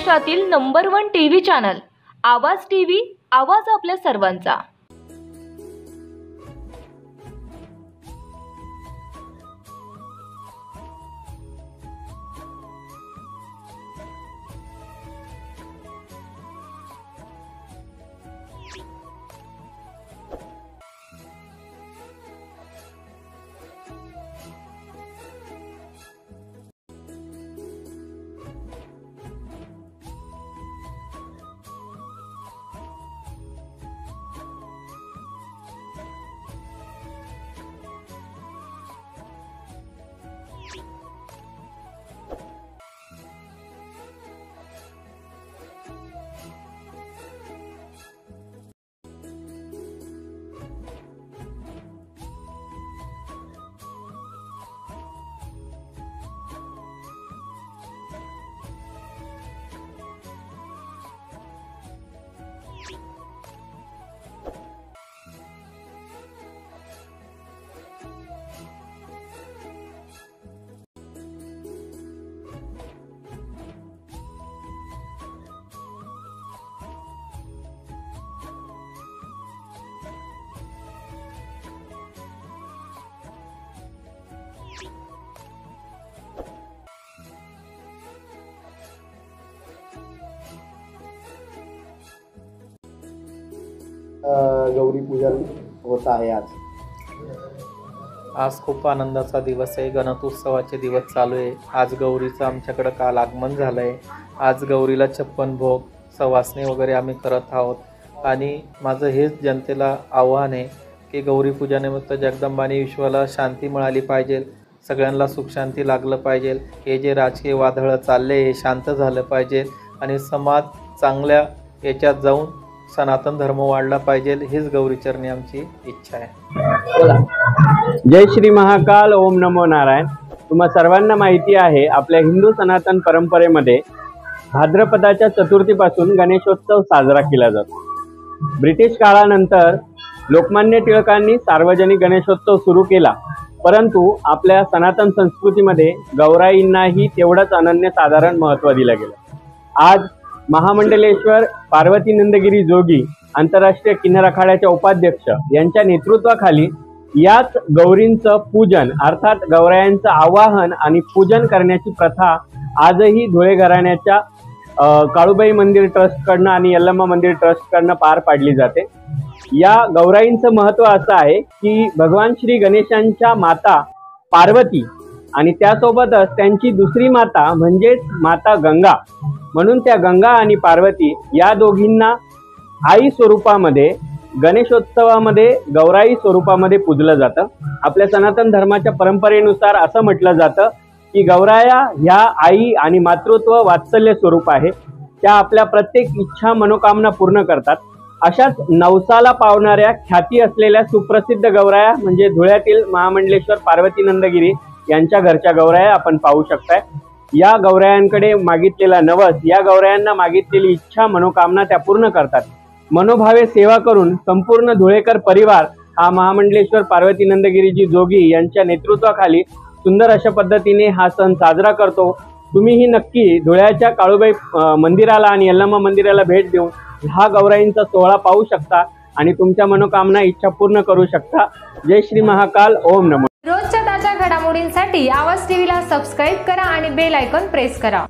महाराष्ट्रातील number 1 TV channel आवाज TV, आवाज आपल्या सर्वांचा। गौरी पूजन होत आहे। आज खूप आनंदाचा दिवस आहे। गणेशोत्सवाचे दिवस चालू आहे। आज गौरीचं आमच्याकडे काल आगमन झालं आहे। आज गौरीला 56 भोग सवासणी वगैरे आम्ही करत आहोत। आणि माझं हेच जनतेला आव्हान आहे की गौरी पूजनानिमित्त जगदंबाने विश्वाला शांती मिळाली पाहिजे, सगळ्यांना सुख शांती लागलं पाहिजे। हे जे राजकीय वादळ चालले हे शांत झालं पाहिजे आणि समाज चांगल्या याच्यात जाऊन सनातन धर्म वाढला पाहिजे, हीच गौरीचरणी आमची इच्छा आहे। जय श्री महाकाल, ओम नमो नारायण। तुम्हा सर्वांना माहिती आहे आपल्या हिंदू सनातन परंपरेमध्ये भाद्रपदाच्या चतुर्थीपासून गणेशोत्सव साजरा केला जातो। ब्रिटिश काळानंतर लोकमान्य टिळकांनी सार्वजनिक गणेशोत्सव सुरू केला, परंतु आपल्या सनातन संस्कृतीमध्ये गौराईंनाही तेवढंच अनन्यसाधारण महत्त्व दिलं गेलं। आज महामंडलेश्वर पार्वती नंदगिरी जोगी आंतरराष्ट्रीय किन्नर आखाड्याच्या उपाध्यक्ष यांच्या नेतृत्वाखाली याच गौरींचं पूजन अर्थात गौरायांचं आवाहन आणि पूजन करण्याची प्रथा आजही धुळे घराण्याच्या काळूबाई मंदिर ट्रस्टकडनं आणि यल्लम्मा मंदिर ट्रस्टकडनं पार पाडली जाते। या गौराईंचं महत्त्व असं आहे की भगवान श्री गणेशांच्या माता पार्वती आणि त्यासोबतच त्यांची दुसरी माता म्हणजेच माता गंगा, म्हणून त्या गंगा आणि पार्वती या दोघींना आई स्वरूपामध्ये गणेशोत्सवामध्ये गौराई स्वरूपामध्ये पूजलं जातं। आपल्या सनातन धर्माच्या परंपरेनुसार असं म्हटलं जातं की गौराया ह्या आई आणि मातृत्व वात्सल्य स्वरूप आहे। त्या आपल्या प्रत्येक इच्छा मनोकामना पूर्ण करतात। अशाच नवसाला पावणाऱ्या ख्याती असलेल्या सुप्रसिद्ध गौराया म्हणजे धुळ्यातील महामंडलेश्वर पार्वती नंदगिरी यांच्या घरच्या गौराया आपण पाहू शकताय। या गौरायांकडे मागितलेला नवस, या गौरायांना मागितलेली इच्छा मनोकामना त्या पूर्ण करतात। मनोभावे सेवा करून संपूर्ण धुळेकर परिवार हा महामंडलेश्वर पार्वती नंदगिरीजी जोगी यांच्या नेतृत्वाखाली सुंदर अशा पद्धतीने हा सण साजरा करतो। तुम्हीही नक्की धुळ्याच्या काळूबाई मंदिराला आणि यल्लम्मा मंदिराला भेट देऊन हा गौराईंचा सोहळा पाहू शकता आणि तुमच्या मनोकामना इच्छा पूर्ण करू शकता। जय श्री महाकाल, ओम नमो। रोजच्या ताज्या घडामोडींसाठी आवाज टीव्हीला सबस्क्राईब करा आणि बेल आयकॉन प्रेस करा।